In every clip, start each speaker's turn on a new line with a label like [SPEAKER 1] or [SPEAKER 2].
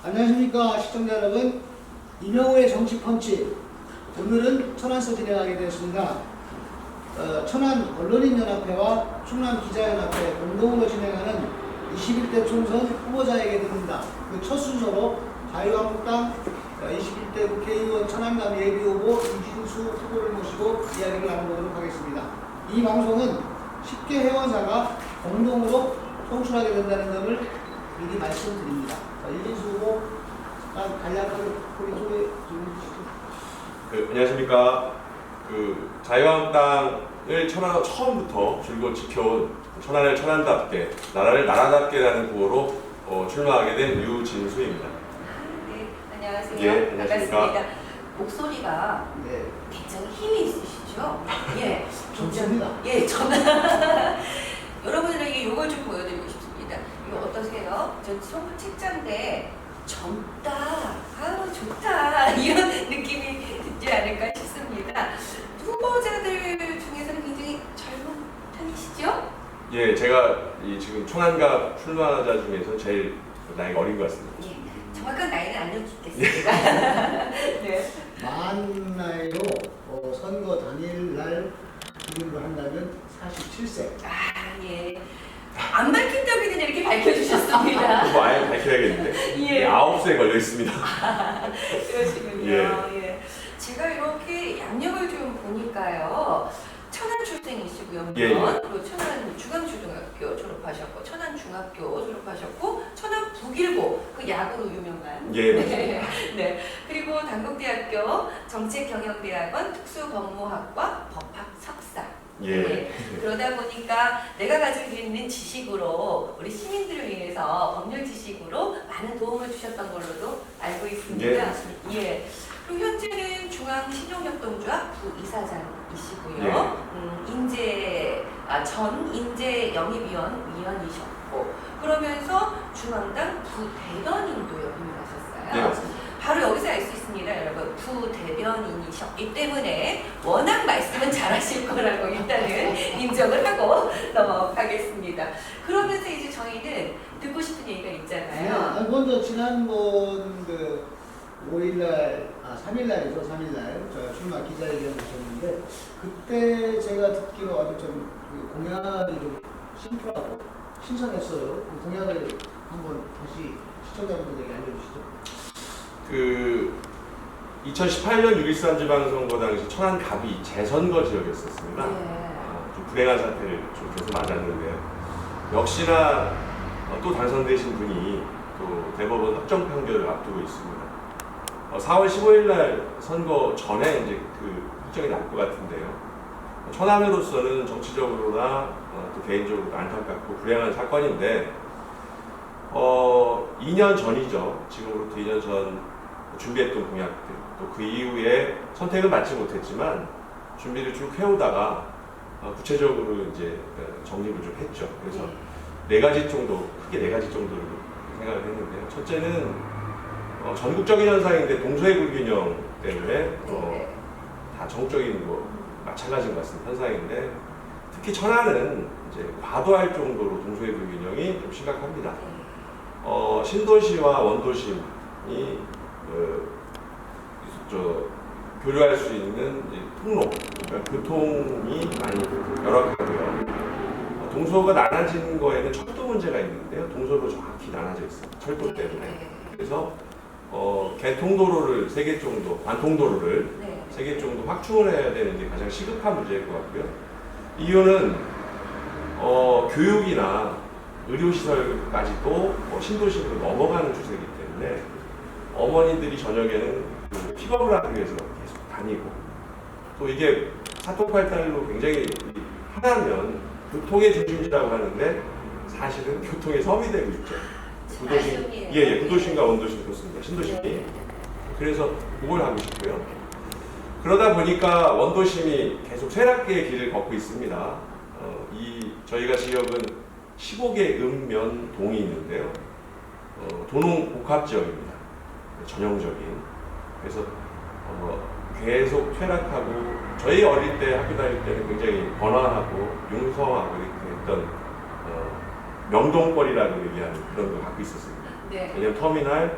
[SPEAKER 1] 안녕하십니까 시청자 여러분, 이명호의 정치펀치. 오늘은 천안서 진행하게 되었습니다. 천안 언론인연합회와 충남기자연합회 공동으로 진행하는 21대 총선 후보자에게 드립니다. 그 첫 순서로 자유한국당 21대 국회의원 천안감 예비후보 이진수 후보를 모시고 이야기를 나눠보도록 하겠습니다. 이 방송은 10개 회원사가 공동으로 송출하게 된다는 점을 미리 말씀드립니다. 이진수 후보 간략하게 소개 좀 해주시죠.
[SPEAKER 2] 안녕하십니까. 자유한국당을 천안에서 처음부터 줄곧 지켜온 천안을 천안답게, 나라를 나라답게라는 구호로 출마하게 된 유진수입니다.
[SPEAKER 3] 네, 안녕하세요.
[SPEAKER 2] 예, 안녕하십니까.
[SPEAKER 3] 반갑습니다. 목소리가
[SPEAKER 1] 네,
[SPEAKER 3] 굉장히 힘이 있으시죠? 예,
[SPEAKER 1] 좋습니다.
[SPEAKER 3] 예, 저는 여러분들에게 이걸 좀 보여드리고 싶습니다. 이거 어떠세요? 저 정말 책자인데 젊다, 아우 좋다 이런 느낌이 듣지 않을까 싶습니다. 후보자들 중에서는 굉장히 젊은 편이시죠?
[SPEAKER 2] 예, 제가 지금 천안갑 출마자 중에서 제일 나이가 어린 것 같습니다.
[SPEAKER 3] 예, 정확한 나이는 안 여쭙겠습니다. 네.
[SPEAKER 1] 만 나이로 선거 당일날 기준으로 한다면 47세.
[SPEAKER 3] 아, 예. 안 밝힌다기는 이렇게 밝혀주셨습니다.
[SPEAKER 2] 그거 아예 밝혀야겠는데.
[SPEAKER 3] 예.
[SPEAKER 2] 9수에 걸려 있습니다.
[SPEAKER 3] 그러시군요.
[SPEAKER 2] 예.
[SPEAKER 3] 예. 제가 이렇게 양력을 좀 보니까요. 천안 출생이시고요.
[SPEAKER 2] 예, 예.
[SPEAKER 3] 그리고 천안 중앙초등학교 졸업하셨고, 천안 중학교 졸업하셨고, 천안 북일고 그 야구로 유명한.
[SPEAKER 2] 예,
[SPEAKER 3] 네. 네. 그리고 단국대학교 정책경영대학원 특수법무학과 법학 석사.
[SPEAKER 2] 예.
[SPEAKER 3] 네. 그러다 보니까 내가 가지고 있는 지식으로 우리 시민들을 위해서 법률 지식으로 많은 도움을 주셨던 걸로도 알고 있습니다.
[SPEAKER 2] 예, 맞습니다.
[SPEAKER 3] 예. 그리고 현재는 중앙신용협동조합 부이사장이시고요. 전 인재영입위원 위원이셨고, 그러면서 중앙당 부대변인도 역임을 하셨어요.
[SPEAKER 2] 네, 맞습니다.
[SPEAKER 3] 바로 여기서 알 수 있습니다, 여러분. 부대변인이셨기 때문에 워낙 말씀은 잘하실 거라고 일단은 인정을 하고 넘어가겠습니다. 그러면서 이제 저희는 듣고 싶은 얘기가 있잖아요.
[SPEAKER 1] 먼저 지난번 3일날이죠. 3일날 저희 출마 기자회견을 하셨는데, 그때 제가 듣기로 아주 좀 공약이 좀 심플하고 신선했어요. 그 공약을 한번 다시 시청자분들에게 알려주시죠.
[SPEAKER 2] 2018년 6.13 지방선거 당시 천안갑이 재선거 지역이었습니다. 좀 불행한 사태를 좀 계속 맞았는데요. 역시나 또 당선되신 분이 또 대법원 확정 판결을 앞두고 있습니다. 4월 15일 날 선거 전에 이제 그 확정이 날 것 같은데요. 천안으로서는 정치적으로나 또 개인적으로 안타깝고 불행한 사건인데, 2년 전이죠. 지금으로부터 2년 전 준비했던 공약들, 또 그 이후에 선택은 받지 못했지만 준비를 쭉 해오다가 구체적으로 이제 정립을 좀 했죠. 그래서 네 가지 정도, 크게 네 가지 정도로 생각을 했는데요. 첫째는 전국적인 현상인데 동서의 불균형 때문에 다 정적인 마찬가지인 것 같습니다. 현상인데 특히 천안은 이제 과도할 정도로 동서의 불균형이 좀 심각합니다. 신도시와 원도심이 교류할 수 있는 통로, 그러니까 교통이 많이 열악하고요. 동서가 나눠지는 거에는 철도 문제가 있는데요. 동서로 정확히 나눠져 있습니다. 철도 때문에. 그래서 개통도로를 3개 정도, 관통도로를 3개 정도 확충을 해야 되는 게 가장 시급한 문제일 것 같고요. 이유는 교육이나 의료시설까지도 신도시로 넘어가는 추세이기 때문에 어머니들이 저녁에는 픽업을 하기 위해서 계속 다니고, 또 이게 사통팔달로 굉장히 하나면 교통의 중심지라고 하는데 사실은 교통의 섬이 되고 있죠. 구도심, 구도심과 원도심 그렇습니다. 신도심이. 그래서 그걸 하고 싶고요. 그러다 보니까 원도심이 계속 쇠락계의 길을 걷고 있습니다. 저희가 지역은 15개 읍면 동이 있는데요. 도농 복합 지역입니다. 전형적인. 그래서 계속 쇠락하고, 저희 어릴 때 학교 다닐 때는 굉장히 번화하고 융성하고 이렇게 했던 명동거리라고 얘기하는 그런 걸 갖고 있었습니다.
[SPEAKER 3] 네.
[SPEAKER 2] 왜냐면 터미널,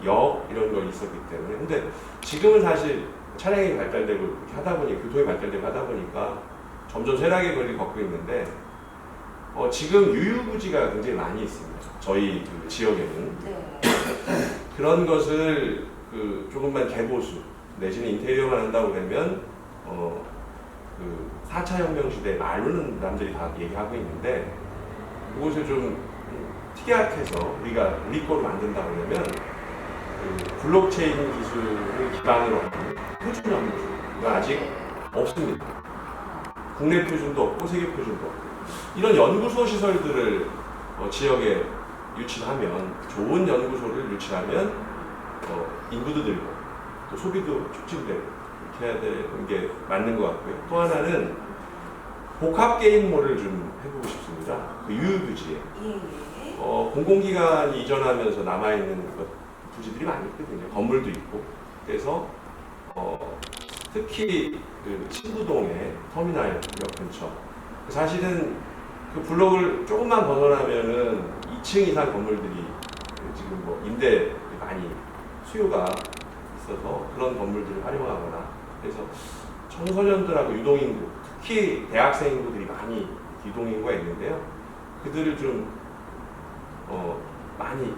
[SPEAKER 2] 역 이런 거 있었기 때문에. 근데 지금은 사실 차량이 발달되고 이렇게 하다 보니 교통이 발달되고 하다 보니까 점점 쇠락의 거리를 걷고 있는데 지금 유유부지가 굉장히 많이 있습니다. 저희 그 지역에는.
[SPEAKER 3] 네.
[SPEAKER 2] 그런 것을 그 조금만 개보수 내지는 인테리어만 한다고 그러면 그 4차 혁명 시대 말로는 남들이 다 얘기하고 있는데 그것을 좀 특이하게서 우리 거로 만든다고 그러면 그 블록체인 기술을 기반으로 한 표준 연구소가 아직 없습니다. 국내 표준도 없고 세계 표준도 없고 이런 연구소 시설들을 지역에 유치하면 좋은 연구소를 유치하면 인구도 늘고 또 소비도 촉진되고 이렇게 해야 되는 게 맞는 것 같고요. 또 하나는 복합 게임몰을 좀 해보고 싶습니다. 그 유유부지에 공공기관이 이전하면서 남아있는 부지들이 많이 있거든요. 건물도 있고 그래서 특히 그 신부동의 터미널역 근처 사실은 그 블록을 조금만 벗어나면은 2층 이상 건물들이 지금 뭐 임대 많이 수요가 있어서 그런 건물들을 활용하거나 그래서 청소년들하고 유동인구 특히 대학생 인구들이 많이 유동인구가 있는데요. 그들을 좀 많이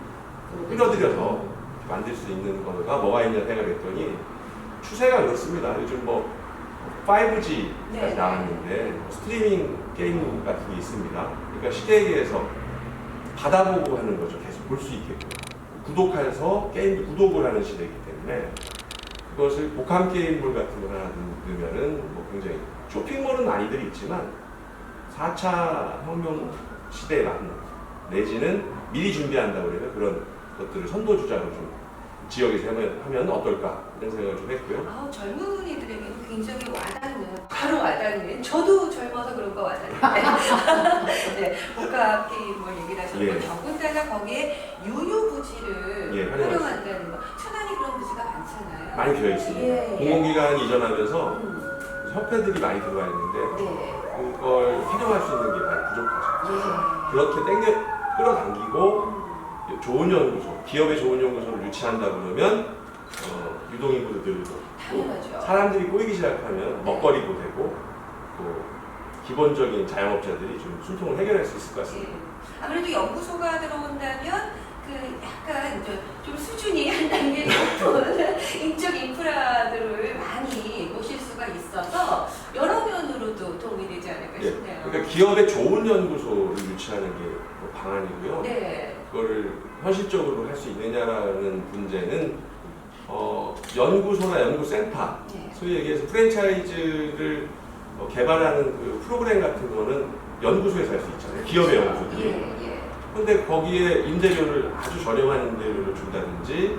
[SPEAKER 2] 끌어들여서 만들 수 있는 거가 뭐가 있냐 생각했더니 추세가 그렇습니다. 요즘 뭐 5G까지
[SPEAKER 3] 네.
[SPEAKER 2] 나왔는데 스트리밍 게임 같은 게 있습니다. 그러니까 시대에서 받아보고 하는 거죠. 계속 볼 수 있게끔. 구독해서 게임도 구독을 하는 시대이기 때문에 그것을 복합 게임몰 같은 거 하나 넣으면은 뭐 굉장히 쇼핑몰은 많이들 있지만 4차 혁명 시대에 맞는 내지는 미리 준비한다고 그러면 그런 것들을 선도주자로 좀 지역에서 하면 어떨까 이런 생각을 좀 했고요.
[SPEAKER 3] 젊은이들에게는 굉장히 바로 와닿는, 저도 젊어서 그런 거 와닿는데, 네, 복합 게임 뭐 얘기를 하셨고,
[SPEAKER 2] 예.
[SPEAKER 3] 더군다나 거기에 유유부지를 활용한다는 거, 천안이 그런 부지가 많잖아요.
[SPEAKER 2] 많이 비어 있습니다.
[SPEAKER 3] 예.
[SPEAKER 2] 공공기관이 이전하면서 협회들이 많이 들어와 있는데
[SPEAKER 3] 네.
[SPEAKER 2] 그걸 활용할 수 있는 게 많이 부족하죠.
[SPEAKER 3] 예.
[SPEAKER 2] 그렇게 끌어당기고 좋은 연구소, 기업의 좋은 연구소를 유치한다 그러면 유동인구도 늘고
[SPEAKER 3] 당연하죠.
[SPEAKER 2] 사람들이 꼬이기 시작하면 먹거리도 되고 또 기본적인 자영업자들이 좀 숨통을 해결할 수 있을 것 같습니다.
[SPEAKER 3] 예. 아무래도 연구소가 들어온다면 그 약간 좀 수준이 한 단계 높은 인적 인프라들을 많이 모실 수가 있어서 여러 면으로도 도움이 되지 않을까 싶네요.
[SPEAKER 2] 그러니까 기업의 좋은 연구소를 유치하는 게 방안이고요.
[SPEAKER 3] 네.
[SPEAKER 2] 그거를 현실적으로 할 수 있느냐라는 문제는 연구소나 연구센터,
[SPEAKER 3] 네.
[SPEAKER 2] 소위 얘기해서 프랜차이즈를 개발하는 그 프로그램 같은 거는 연구소에서 할 수 있잖아요. 기업의 연구소들이.
[SPEAKER 3] 예.
[SPEAKER 2] 그런데 거기에 임대료를 아주 저렴한 임대료를 준다든지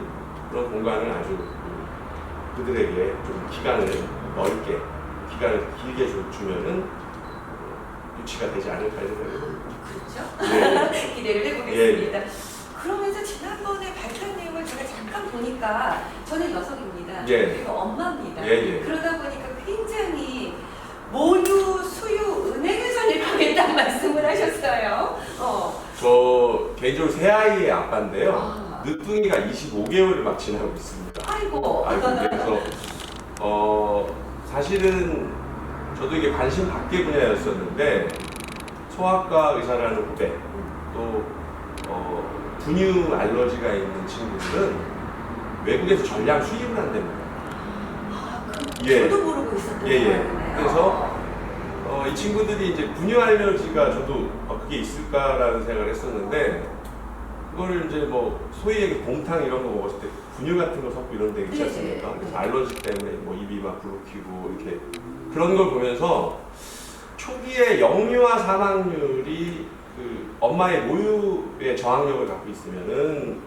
[SPEAKER 2] 그런 공간을 아주 그들에게 좀 기간을 넓게, 기간을 길게 주면은 유치가 되지 않을까 생각합니다.
[SPEAKER 3] 그렇죠?
[SPEAKER 2] 네.
[SPEAKER 3] 기대를 해보겠습니다. 그러면서 지난번에 발표한 내용을 제가 잠깐 보니까 저는 여성입니다.
[SPEAKER 2] 예.
[SPEAKER 3] 그리고 엄마입니다.
[SPEAKER 2] 예.
[SPEAKER 3] 그러다 보니까 굉장히 모유, 수유, 은행을 설립하겠다는 말씀을 하셨어요.
[SPEAKER 2] 저 개인적으로 새 아이의 아빠인데요.
[SPEAKER 3] 아.
[SPEAKER 2] 늦둥이가 25개월을 막 지나고 있습니다.
[SPEAKER 3] 아이고.
[SPEAKER 2] 그래서 사실은 저도 이게 관심 밖의 분야였었는데 소아과 의사라는 후배 또 분유 알러지가 있는 친구들은 외국에서 전량 수입을 한답니다.
[SPEAKER 3] 저도 모르고 있었던 거예요.
[SPEAKER 2] 그래서 이 친구들이 이제 분유 알러지가 저도 그게 있을까라는 생각을 했었는데 그거를 이제 뭐 소위 얘기 곰탕 이런 거 먹었을 때 분유 같은 거 섞고 이런 데 있지 않습니까?
[SPEAKER 3] 네.
[SPEAKER 2] 그래서 알러지 때문에 뭐 입이 막 부르키고 이렇게 그런 걸 보면서 초기에 영유아 사망률이 그 엄마의 모유의 저항력을 갖고 있으면은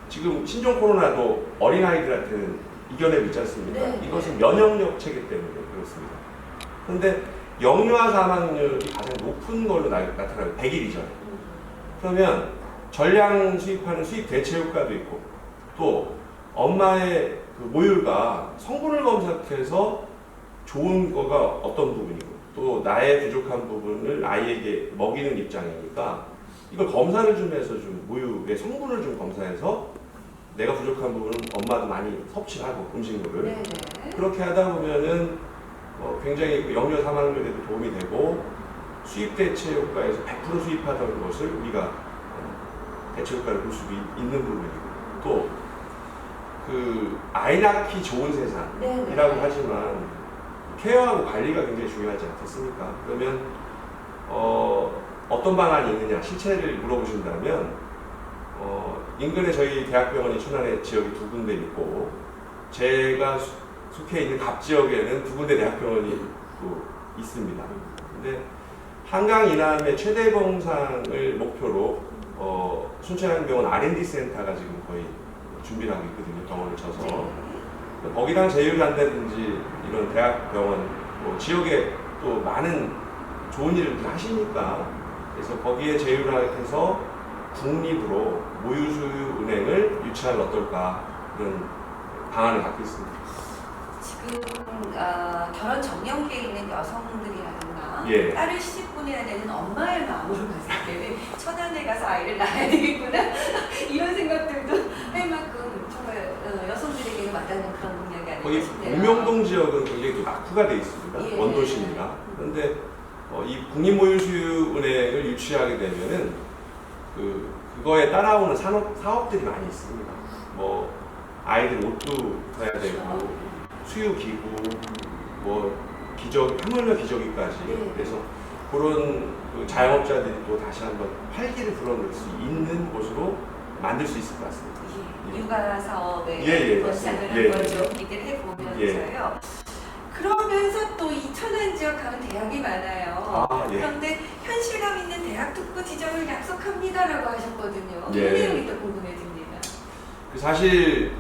[SPEAKER 2] 지금 신종 코로나도 어린아이들한테는 이겨내고 있지 않습니까?
[SPEAKER 3] 네.
[SPEAKER 2] 이것은 면역력 체계 때문에 그렇습니다. 그런데 영유아 사망률이 가장 높은 걸로 나타나요. 100일 이전에. 그러면 전량 수입하는 수입 대체육과도 있고 또 엄마의 그 모유가 성분을 검사해서 좋은 거가 어떤 부분이고 또 나의 부족한 부분을 아이에게 먹이는 입장이니까 이걸 검사를 좀 해서 좀 모유의 성분을 좀 검사해서 내가 부족한 부분은 엄마도 많이 섭취하고 음식물을
[SPEAKER 3] 네네.
[SPEAKER 2] 그렇게 하다 보면은 굉장히 영유 사망률에도 도움이 되고 수입 대체 효과에서 100% 수입하던 것을 우리가 대체 효과를 볼 수 있는 부분이고 또 그 아이 낳기 좋은 세상이라고
[SPEAKER 3] 네네.
[SPEAKER 2] 하지만 케어하고 관리가 굉장히 중요하지 않겠습니까? 그러면 어떤 방안이 있느냐 실체를 물어보신다면 인근에 저희 대학병원이 천안에 지역이 2군데 있고 제가 속해 있는 갑 지역에는 2군데 대학병원이 또 있습니다. 근데 한강 이남의 최대 병상을 목표로 순천향병원 R&D 센터가 지금 거의 준비를 하고 있거든요. 병원을 쳐서
[SPEAKER 3] 네.
[SPEAKER 2] 거기랑 제휴를 한다든지 이런 대학병원 지역에 또 많은 좋은 일을 하시니까 그래서 거기에 제휴를 해서 국립으로 모유수유은행을 유치하면 어떨까 그런 방안을 갖고 있습니다.
[SPEAKER 3] 지금 결혼 정년기에 있는 여성들이라든가
[SPEAKER 2] 예.
[SPEAKER 3] 딸을 시집보내야 되는 엄마의 마음으로 봤을 때는 천안에 가서 아이를 낳아야 되겠구나 이런 생각들도 할 만큼 정말 여성들에게는 와닿는 그런 공약이 아닐까
[SPEAKER 2] 거기
[SPEAKER 3] 싶네요.
[SPEAKER 2] 우명동 지역은 굉장히 또 낙후가 돼 있습니다.
[SPEAKER 3] 예.
[SPEAKER 2] 원도시니까. 그런데 이 국립모유수유은행을 유치하게 되면은 그거에 따라오는 사업들이 많이 있습니다. 뭐 아이들 옷도 사야 되고 수유기구, 뭐 하물며 기저귀까지.
[SPEAKER 3] 네.
[SPEAKER 2] 그래서 그런 자영업자들이 또 다시 한번 활기를 불어넣을 수 있는 곳으로 만들 수 있을 것 같습니다.
[SPEAKER 3] 예. 육아 사업에
[SPEAKER 2] 예,
[SPEAKER 3] 원상을
[SPEAKER 2] 맞습니다.
[SPEAKER 3] 한번
[SPEAKER 2] 예,
[SPEAKER 3] 좀 기대를 해보면서요. 그러면서 또 이 천안 지역 가면 대학이 많아요.
[SPEAKER 2] 예.
[SPEAKER 3] 그런데 현실감 있는 대학 특구 지정을 약속합니다라고 하셨거든요. 그
[SPEAKER 2] 예.
[SPEAKER 3] 내용이 또 궁금해집니다.
[SPEAKER 2] 사실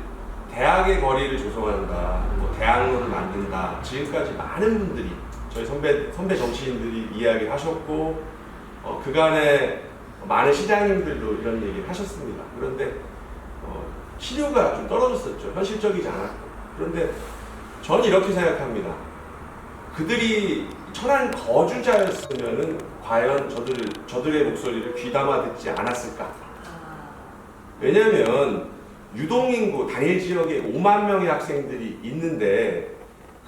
[SPEAKER 2] 대학의 거리를 조성한다, 뭐 대학로를 만든다. 지금까지 많은 분들이 저희 선배 정치인들이 이야기를 하셨고 그간에 많은 시장님들도 이런 얘기를 하셨습니다. 그런데 실효가 좀 떨어졌었죠. 현실적이지 않았고. 그런데 저는 이렇게 생각합니다. 그들이 천안 거주자였으면은 과연 저들의 목소리를 귀담아 듣지 않았을까? 왜냐하면 유동인구 단일 지역에 5만 명의 학생들이 있는데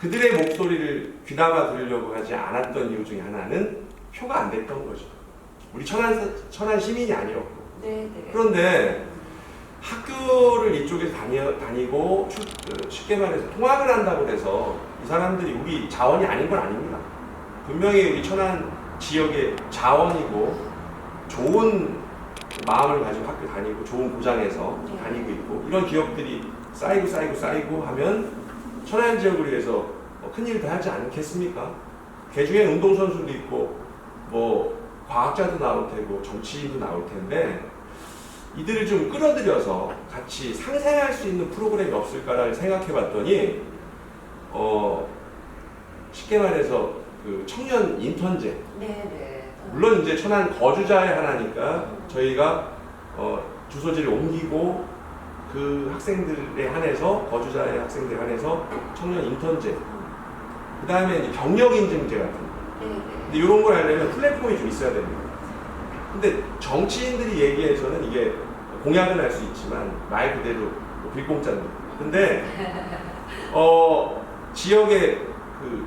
[SPEAKER 2] 그들의 목소리를 귀담아 들으려고 하지 않았던 이유 중에 하나는 표가 안 됐던 거죠. 우리 천안 시민이 아니었고.
[SPEAKER 3] 네네.
[SPEAKER 2] 그런데 학교를 이쪽에서 다니고 쉽게 말해서 통학을 한다고 해서 이 사람들이 우리 자원이 아닌 건 아닙니다. 분명히 우리 천안 지역의 자원이고 좋은 마음을 가지고 학교 다니고 좋은 고장에서 다니고 있고 이런 기업들이 쌓이고 하면 천안 지역을 위해서 큰일도 하지 않겠습니까? 그 중에 운동선수도 있고 뭐 과학자도 나올 테고 정치인도 나올 텐데 이들을 좀 끌어들여서 같이 상생할 수 있는 프로그램이 없을까를 생각해 봤더니 쉽게 말해서 그 청년 인턴제
[SPEAKER 3] 네네.
[SPEAKER 2] 물론 이제 천안 거주자의 하나니까 저희가 주소지를 옮기고 그 학생들에 한해서 거주자의 학생들에 한해서 청년 인턴제 그 다음에 경력 인증제 같은 거
[SPEAKER 3] 네네.
[SPEAKER 2] 근데 이런 걸 하려면 플랫폼이 좀 있어야 됩니다. 근데 정치인들이 얘기해서는 이게 공약은 할 수 있지만 말 그대로 빌공짜입니다. 근데 지역의 그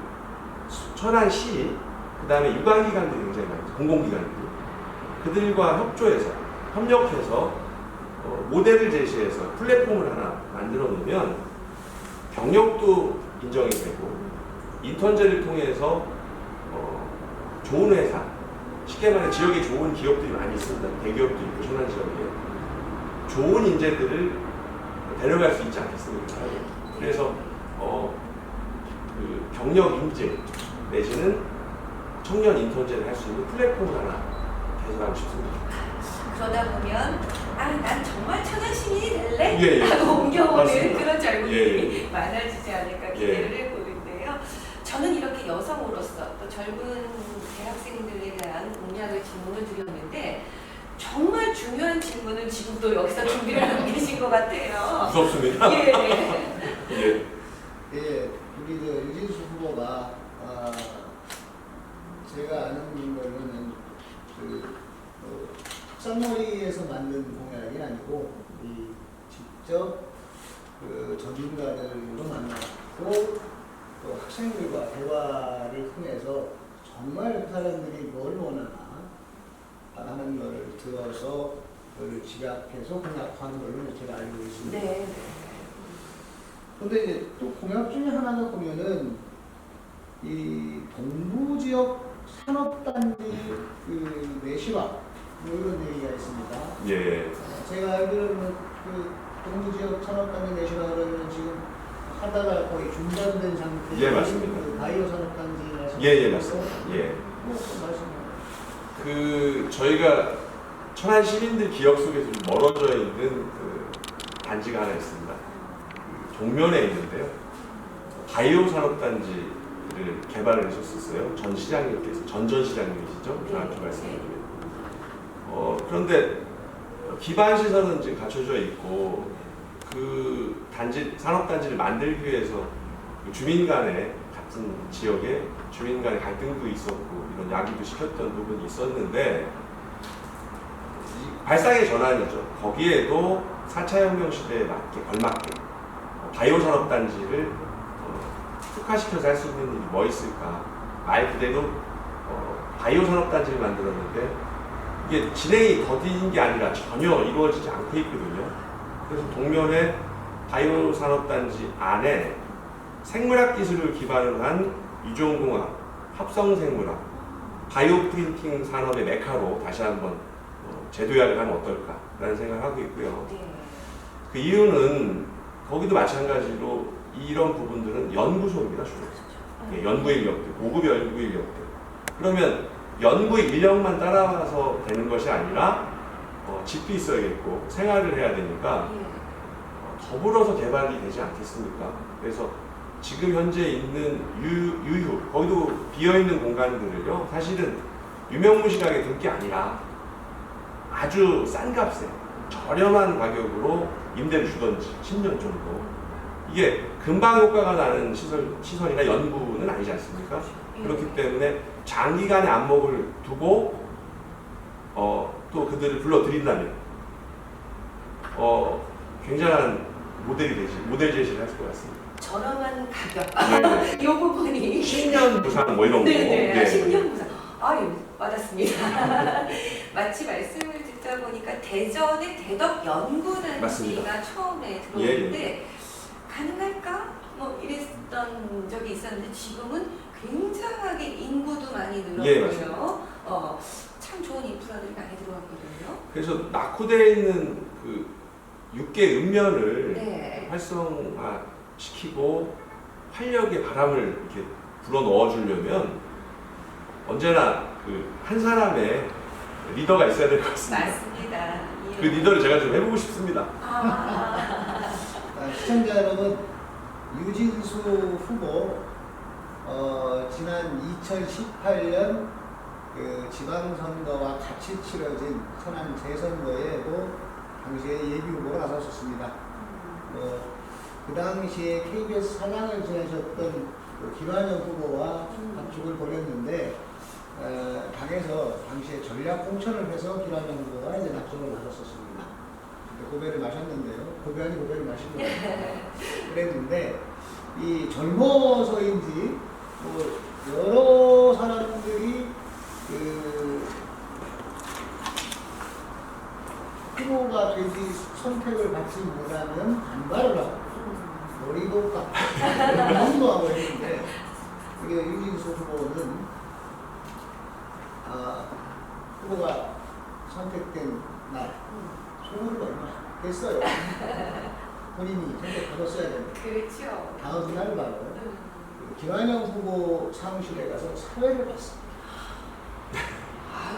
[SPEAKER 2] 천안시 그 다음에 유관기관들이 굉장히 많아요. 공공기관들이 그들과 협력해서 모델을 제시해서 플랫폼을 하나 만들어 놓으면 경력도 인정이 되고 인턴제를 통해서 좋은 회사 쉽게 말해 지역에 좋은 기업들이 많이 있습니다. 대기업도 있고 천안 지역에 좋은 인재들을 데려갈 수 있지 않겠습니까? 그래서 그 경력 인재 내지는 청년 인턴제를 할 수 있는 플랫폼을 하나 개설하고 싶습니다.
[SPEAKER 3] 그러다 보면 난 정말 천안 시민이 될래?
[SPEAKER 2] 예, 예.
[SPEAKER 3] 하고 옮겨오는
[SPEAKER 2] 맞습니다.
[SPEAKER 3] 그런 젊은이들이
[SPEAKER 2] 예.
[SPEAKER 3] 많아지지 않을까 기대를 해보는데요. 저는 이렇게 여성으로서 또 젊은 대학생들에 대한 공약을 질문을 드렸는데 정말 중요한 질문을 지금 또 여기서 준비를 하고 계신 것 같아요.
[SPEAKER 2] 무섭습니다.
[SPEAKER 3] 예.
[SPEAKER 2] 예.
[SPEAKER 1] 예, 우리 그 유진수 후보가 제가 아는 거는 그 흑산머리에서 만든 공약이 아니고 이 직접 그 전문가들로 만나고 또 학생들과 대화를 통해서 정말 그 사람들이 뭘 원하나 하는 것을 들어서 그걸 집약해서 공약하는 걸로 제가 알고 있습니다.
[SPEAKER 3] 네.
[SPEAKER 1] 그런데 이제 또 공약 중에 하나가 보면은 이 동부 지역 산업단지 그 내실화 뭐 이런 얘기가 있습니다.
[SPEAKER 2] 예.
[SPEAKER 1] 제가 알기로는 그 동부 지역 산업단지 내실화 그러면 지금 하다가 거의 중단된 상태.
[SPEAKER 2] 예, 맞습니다.
[SPEAKER 1] 그 바이오 산업단지 말씀.
[SPEAKER 2] 예, 맞습니다. 예.
[SPEAKER 1] 말씀.
[SPEAKER 2] 그 저희가 천안 시민들 기억 속에서 좀 멀어져 있는 그 단지가 하나 있습니다. 그 동면에 있는데요. 바이오 산업단지를 개발을 하셨었어요. 전 시장님께서 전 시장님이시죠? 정확히 말씀드리면. 그런데 기반 시설은 지금 갖춰져 있고 그 단지 산업단지를 만들기 위해서 그 주민 간에 같은 지역에 주민 간의 갈등도 있었고 이런 야기도 시켰던 부분이 있었는데 발상의 전환이죠. 거기에도 4차 혁명 시대에 맞게 걸맞게 바이오 산업단지를 특화시켜서 할 수 있는 일이 뭐 있을까? 말 그대로 바이오 산업단지를 만들었는데 이게 진행이 더딘 게 아니라 전혀 이루어지지 않고 있거든요. 그래서 동면에 바이오 산업단지 안에 생물학 기술을 기반으로 한 유전공학, 합성생물학, 바이오 프린팅 산업의 메카로 다시 한번 재도약을 하면 어떨까라는 생각을 하고 있고요.
[SPEAKER 3] 네.
[SPEAKER 2] 그 이유는 거기도 마찬가지로 이런 부분들은 연구소입니다, 주로. 예, 연구 인력들, 고급 연구 인력들. 그러면 연구 인력만 따라와서 되는 것이 아니라 집도 있어야겠고 생활을 해야 되니까 더불어서 개발이 되지 않겠습니까? 그래서 지금 현재 있는 유휴, 거기도 비어있는 공간들을요, 사실은 유명무실하게 둘 게 아니라 아주 싼 값에 저렴한 가격으로 임대를 주던지 10년 정도. 이게 금방 효과가 나는 시설이나 연구는 아니지 않습니까? 그렇기 때문에 장기간의 안목을 두고 또 그들을 불러들인다면 굉장한 모델 제시를 할 것 같습니다.
[SPEAKER 3] 저렴한 가격.
[SPEAKER 2] 네.
[SPEAKER 3] 이 부분이
[SPEAKER 2] 10년 부상 뭐 이런 거.
[SPEAKER 3] 네네.
[SPEAKER 2] 네.
[SPEAKER 3] 10년 부상. 아, 예, 맞았습니다. 마치 말씀을 듣다 보니까 대전의 대덕연구단지가
[SPEAKER 2] 맞습니다.
[SPEAKER 3] 처음에 들어오는데 가능할까? 뭐 이랬던 적이 있었는데 지금은 굉장하게 인구도 많이 늘었고요. 참 좋은 인프라들이 많이 들어왔거든요.
[SPEAKER 2] 그래서 낙후되어 있는 그 6개 읍면을
[SPEAKER 3] 네.
[SPEAKER 2] 활성화시키고 활력의 바람을 이렇게 불어 넣어주려면 언제나 그 한 사람의 리더가 있어야 될 것 같습니다.
[SPEAKER 3] 맞습니다. 예.
[SPEAKER 2] 그 리더를 제가 좀 해보고 싶습니다.
[SPEAKER 1] 시청자 여러분, 유진수 후보 지난 2018년 그 지방선거와 같이 치러진 천안 재선거에도 당시에 예비후보로 나섰었습니다. 그 당시에 KBS 사장을 지내셨던 그 김한영 후보와 합축을 벌였는데 당에서 당시에 전략 공천을 해서 김한영 후보가 이제 낙선을 하셨었습니다. 고배를 마셨는데요. 고배 아니 고배를 마시고 그랬는데 이 젊어서인지 뭐 여러 사람들이 그 후보가 되지 선택을 받지못하면 반발을 하고 머리도 깎고 운동도 하고 했는데 이게 유진수 후보는 후보가 선택된 날 소문이 얼마 됐어요. 본인이 선택받았어야 되는데
[SPEAKER 3] 그렇죠.
[SPEAKER 1] 다음 날 바로 김한영 후보 사무실에 가서 사회를 봤습니다.
[SPEAKER 3] 아유,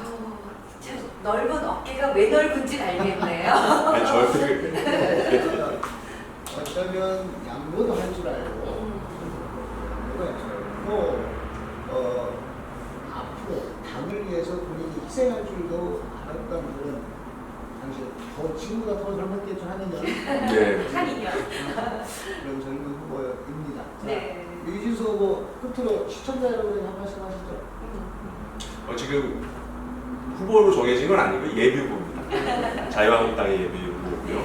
[SPEAKER 3] 참 넓은 어깨가 왜 넓은지 알겠네요.
[SPEAKER 2] 아니, 저를
[SPEAKER 1] 어쩌면 양보도 할 줄 알고 또 앞으로 당을 위해서 본인이 희생할 줄도 알았던 그런 당시 더 친구가 더 젊었겠죠. 한 2년
[SPEAKER 2] 네.
[SPEAKER 3] 한 2년.
[SPEAKER 1] 그런 젊은 후보입니다.
[SPEAKER 3] 네.
[SPEAKER 1] 유진수 후보 끝으로 시청자 여러분이 한 말씀 하시죠.
[SPEAKER 2] 지금 후보로 정해진 건 아니고 예비 후보입니다. 자유한국당의 예비 후보고요.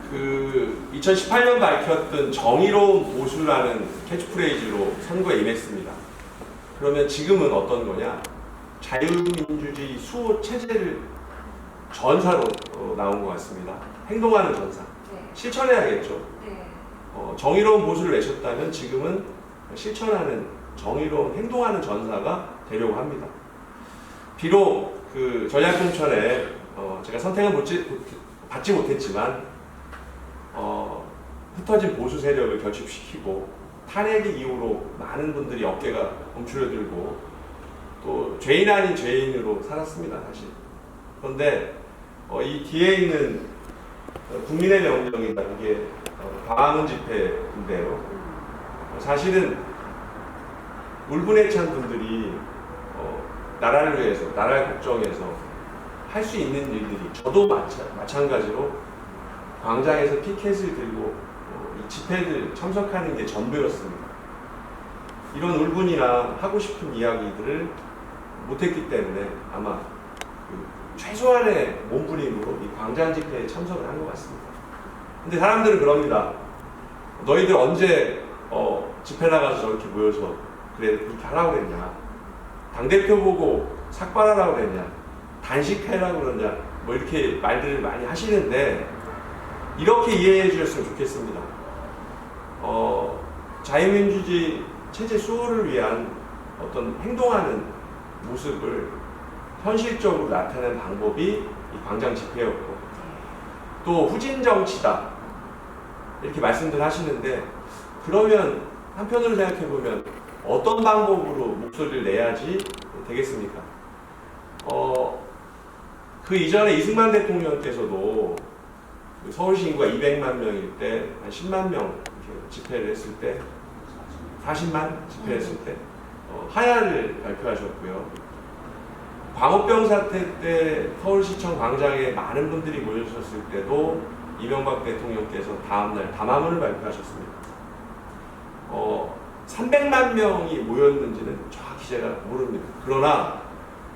[SPEAKER 2] 그 2018년 밝혔던 정의로운 보수라는 캐치프레이즈로 선거에 임했습니다. 그러면 지금은 어떤 거냐? 자유민주주의 수호 체제를 전사로 나온 것 같습니다. 행동하는 전사.
[SPEAKER 3] 네.
[SPEAKER 2] 실천해야겠죠.
[SPEAKER 3] 네.
[SPEAKER 2] 정의로운 보수를 외쳤다면 지금은 실천하는 정의로운 행동하는 전사가 되려고 합니다. 비록 그 전략공천에 제가 선택은 받지 못했지만 흩어진 보수 세력을 결집시키고 탄핵의 이후로 많은 분들이 어깨가 움츠러들고 또 죄인 아닌 죄인으로 살았습니다, 사실. 그런데 이 뒤에 있는 국민의 명령이다, 이게 광화문 집회인데요. 사실은 울분에 찬 분들이 나라를 위해서, 나라를 걱정해서 할 수 있는 일들이, 저도 마찬가지로 광장에서 피켓을 들고 이 집회를 참석하는 게 전부였습니다. 이런 울분이나 하고 싶은 이야기들을 못했기 때문에 아마 최소한의 몸부림으로 이 광장 집회에 참석을 한 것 같습니다. 근데 사람들은 그럽니다. 너희들 언제 집회 나가서 저렇게 모여서 그래 이렇게 하라고 그랬냐? 당대표 보고 삭발하라고 그랬냐? 단식하라고 그러냐? 뭐 이렇게 말들을 많이 하시는데 이렇게 이해해 주셨으면 좋겠습니다. 자유민주주의 체제 수호를 위한 어떤 행동하는 모습을 현실적으로 나타낸 방법이 이 광장 집회였고, 또 후진 정치다 이렇게 말씀들 하시는데, 그러면 한편으로 생각해 보면 어떤 방법으로 목소리를 내야지 되겠습니까? 그 이전에 이승만 대통령께서도 서울시 인구가 200만 명일 때 한 10만 명 이렇게 집회를 했을 때, 40만 집회했을 때 하야를 발표하셨고요. 광우병 사태 때 서울시청 광장에 많은 분들이 모여주셨을 때도 이명박 대통령께서 다음날 담화문을 발표하셨습니다. 300만 명이 모였는지는 정확히 제가 모릅니다. 그러나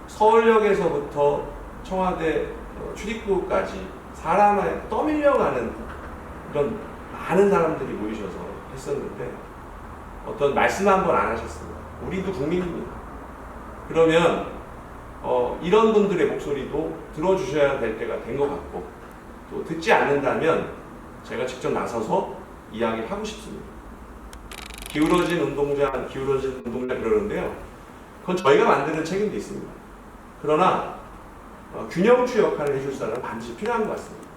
[SPEAKER 2] 서울역에서부터 청와대 출입구까지 사람에 떠밀려가는 이런 많은 사람들이 모이셔서 했었는데 어떤 말씀 한 번 안 하셨습니다. 우리도 국민입니다. 그러면 이런 분들의 목소리도 들어주셔야 될 때가 된 것 같고, 또 듣지 않는다면 제가 직접 나서서 이야기를 하고 싶습니다. 기울어진 운동장 그러는데요. 그건 저희가 만드는 책임도 있습니다. 그러나 균형추 역할을 해줄 사람은 반드시 필요한 것 같습니다.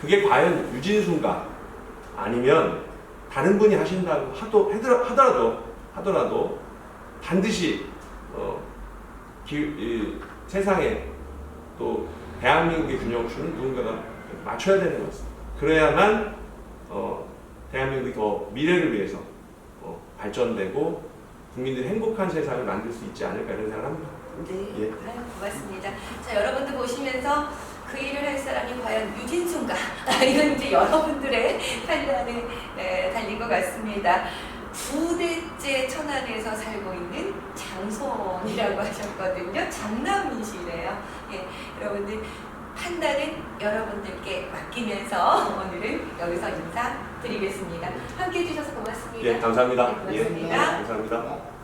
[SPEAKER 2] 그게 과연 유진수인가 아니면 다른 분이 하신다고 하더라도 반드시 세상에 또 대한민국의 균형추는 누군가가 맞춰야 되는 것 같습니다. 그래야만 대한민국이 더 미래를 위해서 발전되고 국민들이 행복한 세상을 만들 수 있지 않을까 이런 생각을 합니다.
[SPEAKER 3] 네,
[SPEAKER 2] 예.
[SPEAKER 3] 아유, 고맙습니다. 자, 여러분들 보시면서 그 일을 할 사람이 과연 유진수인가? 이건 이제 여러분들의 판단에 달린 것 같습니다. 9대째 천안에서 살고 있는 장손이라고 하셨거든요. 장남이시래요. 예, 여러분들 판단은 여러분들께 맡기면서 오늘은 여기서 인사드리겠습니다. 함께해 주셔서 고맙습니다.
[SPEAKER 2] 예, 감사합니다.
[SPEAKER 3] 네, 고맙습니다.
[SPEAKER 2] 예, 감사합니다.